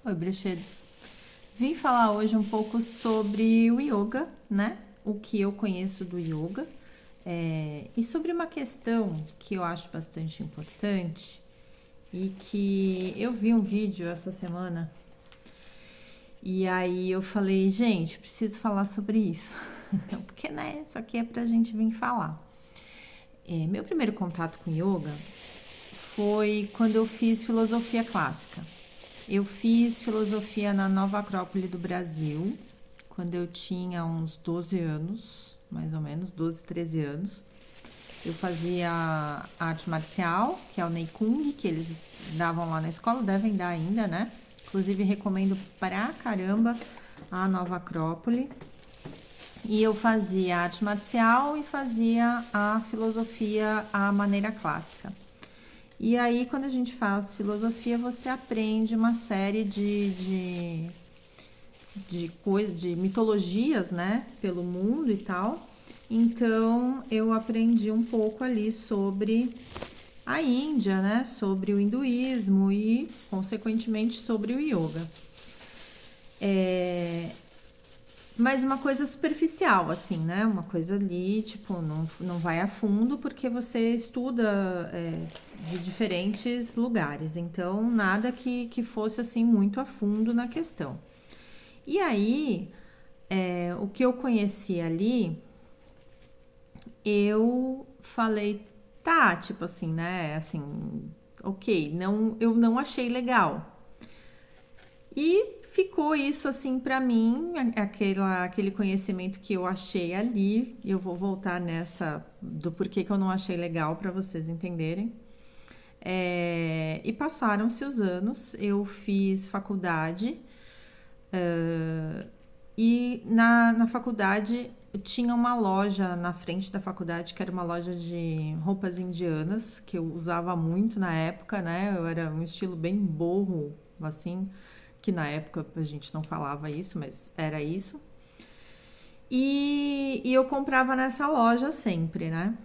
Oi, bruxedos. Vim falar hoje um pouco sobre o yoga, né? O que eu conheço do yoga. E sobre uma questão que eu acho bastante importante e que eu vi um vídeo essa semana e aí eu falei, gente, preciso falar sobre isso. Porque, né, isso aqui é pra gente vir falar. Meu primeiro contato com yoga foi quando eu fiz filosofia clássica. Eu fiz filosofia na Nova Acrópole do Brasil, quando eu tinha uns 12 anos, mais ou menos, 12, 13 anos. Eu fazia arte marcial, que é o Nei Kung, que eles davam lá na escola, devem dar ainda, né? Inclusive, recomendo pra caramba a Nova Acrópole. E eu fazia arte marcial e fazia a filosofia à maneira clássica. E aí, quando a gente faz filosofia, você aprende uma série de mitologias, né, pelo mundo e tal. Então, eu aprendi um pouco ali sobre a Índia, né, sobre o hinduísmo e, consequentemente, sobre o yoga. Mas uma coisa superficial, assim, né? Uma coisa ali, tipo, não vai a fundo porque você estuda de diferentes lugares. Então, nada que fosse, assim, muito a fundo na questão. E aí, o que eu conheci ali, eu falei, tá, tipo assim, né? Assim, ok, eu não achei legal. E ficou isso assim pra mim, aquele conhecimento que eu achei ali. Eu vou voltar nessa do porquê que eu não achei legal pra vocês entenderem. E passaram-se os anos, eu fiz faculdade e na faculdade tinha uma loja na frente da faculdade que era uma loja de roupas indianas que eu usava muito na época, né? Eu era um estilo bem boho, assim, que na época a gente não falava isso, mas era isso. E eu comprava nessa loja sempre, né?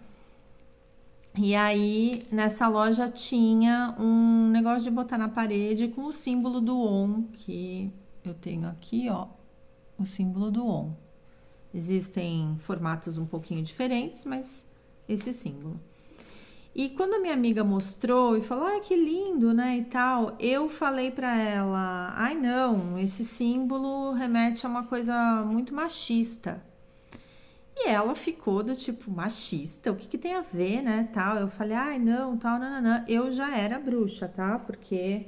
E aí, nessa loja tinha um negócio de botar na parede com o símbolo do OM, que eu tenho aqui, ó, o símbolo do OM. Existem formatos um pouquinho diferentes, mas esse símbolo. E quando a minha amiga mostrou e falou, ai que lindo, né, e tal, eu falei pra ela, ai não, esse símbolo remete a uma coisa muito machista. E ela ficou do tipo, machista? O que que tem a ver, né, tal? Eu falei, ai não, tal, nananã. Eu já era bruxa, tá? Porque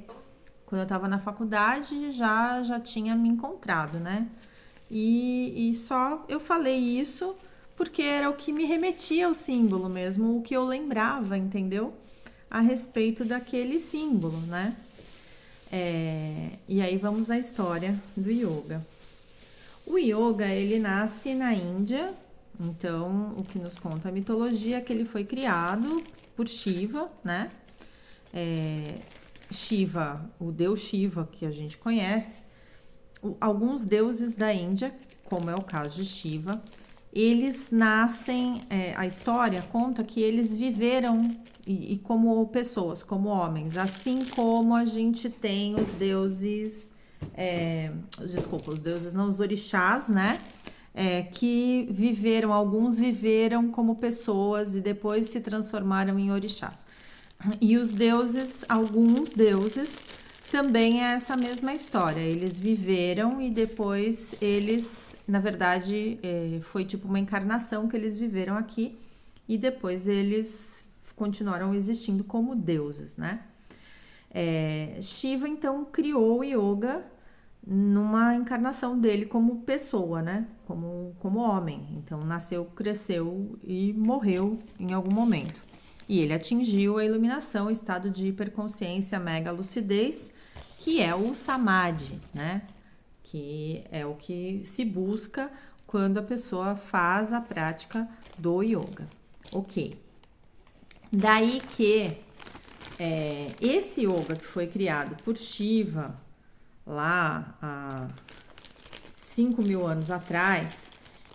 quando eu tava na faculdade já tinha me encontrado, né? E só eu falei isso porque era o que me remetia ao símbolo mesmo, o que eu lembrava, entendeu? A respeito daquele símbolo, né? E aí vamos à história do yoga. O yoga, ele nasce na Índia, então o que nos conta a mitologia é que ele foi criado por Shiva, né? Shiva, o deus Shiva que a gente conhece, alguns deuses da Índia, como é o caso de Shiva, eles nascem, a história conta que eles viveram e como pessoas, como homens, assim como a gente tem os deuses, desculpa, os deuses não, os orixás, né? Que viveram, alguns viveram como pessoas e depois se transformaram em orixás. E os deuses, alguns deuses, também é essa mesma história. Eles viveram e depois eles, na verdade, foi tipo uma encarnação que eles viveram aqui e depois eles continuaram existindo como deuses, né? Shiva então criou o yoga numa encarnação dele como pessoa, né? Como homem. Então nasceu, cresceu e morreu em algum momento. E ele atingiu a iluminação, o estado de hiperconsciência, mega lucidez, que é o samadhi, né? Que é o que se busca quando a pessoa faz a prática do yoga. Ok. Daí que esse yoga que foi criado por Shiva lá há 5.000 anos atrás,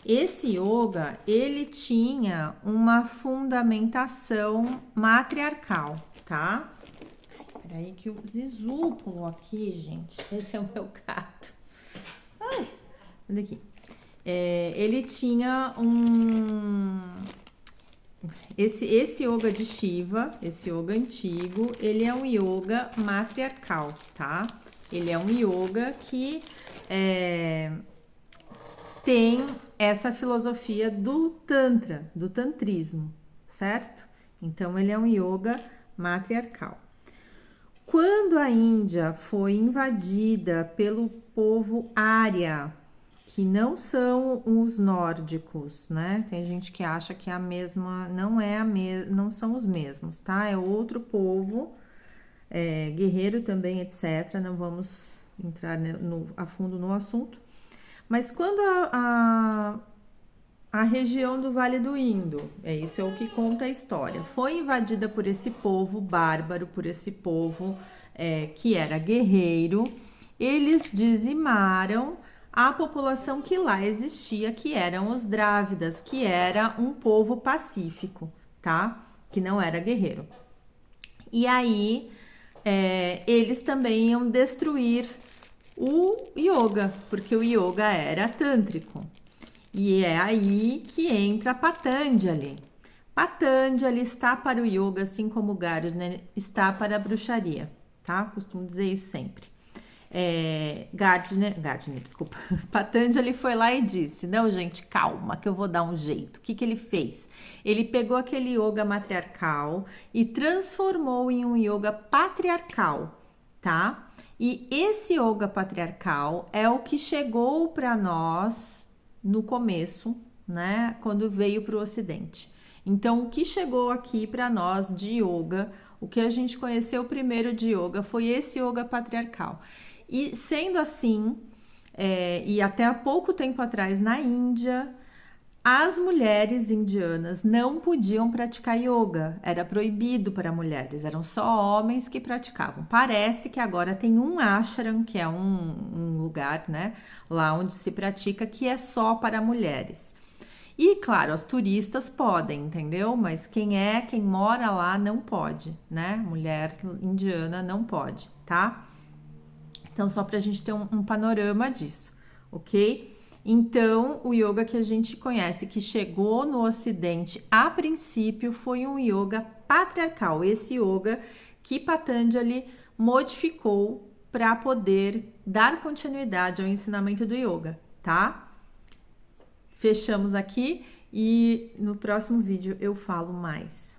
esse yoga ele tinha uma fundamentação matriarcal, tá? Peraí que o Zizu pulou aqui, gente. Esse é o meu gato. Ai, olha aqui. Ele tinha esse yoga de Shiva, esse yoga antigo, ele é um yoga matriarcal, tá? Ele é um yoga que tem essa filosofia do Tantra, do tantrismo, certo? Então, ele é um yoga matriarcal. Quando a Índia foi invadida pelo povo Arya, que não são os nórdicos, né? Tem gente que acha que é a mesma, não são os mesmos, tá? É outro povo, guerreiro também, etc. Não vamos entrar a fundo no assunto. Mas quando a região do Vale do Indo, isso é o que conta a história, foi invadida por esse povo bárbaro, por esse povo que era guerreiro, eles dizimaram a população que lá existia, que eram os Drávidas, que era um povo pacífico, tá? Que não era guerreiro. E aí, eles também iam destruir o yoga, porque o yoga era tântrico. E é aí que entra Patanjali. Patanjali está para o yoga, assim como Gardner está para a bruxaria, tá? Costumo dizer isso sempre. Gardner, desculpa. Patanjali foi lá e disse: não, gente, calma, que eu vou dar um jeito. O que ele fez? Ele pegou aquele yoga matriarcal e transformou em um yoga patriarcal, tá? E esse yoga patriarcal é o que chegou para nós no começo, né? Quando veio para o Ocidente. Então, o que chegou aqui para nós de yoga, o que a gente conheceu primeiro de yoga foi esse yoga patriarcal. E sendo assim, e até há pouco tempo atrás na Índia, as mulheres indianas não podiam praticar yoga, era proibido para mulheres, eram só homens que praticavam. Parece que agora tem um ashram, que é um lugar, né, lá onde se pratica, que é só para mulheres. E claro, os turistas podem, entendeu? Mas quem mora lá não pode, né? Mulher indiana não pode, tá? Então, só para a gente ter um panorama disso, ok? Então, o yoga que a gente conhece, que chegou no Ocidente a princípio, foi um yoga patriarcal. Esse yoga que Patanjali modificou para poder dar continuidade ao ensinamento do yoga, tá? Fechamos aqui e no próximo vídeo eu falo mais.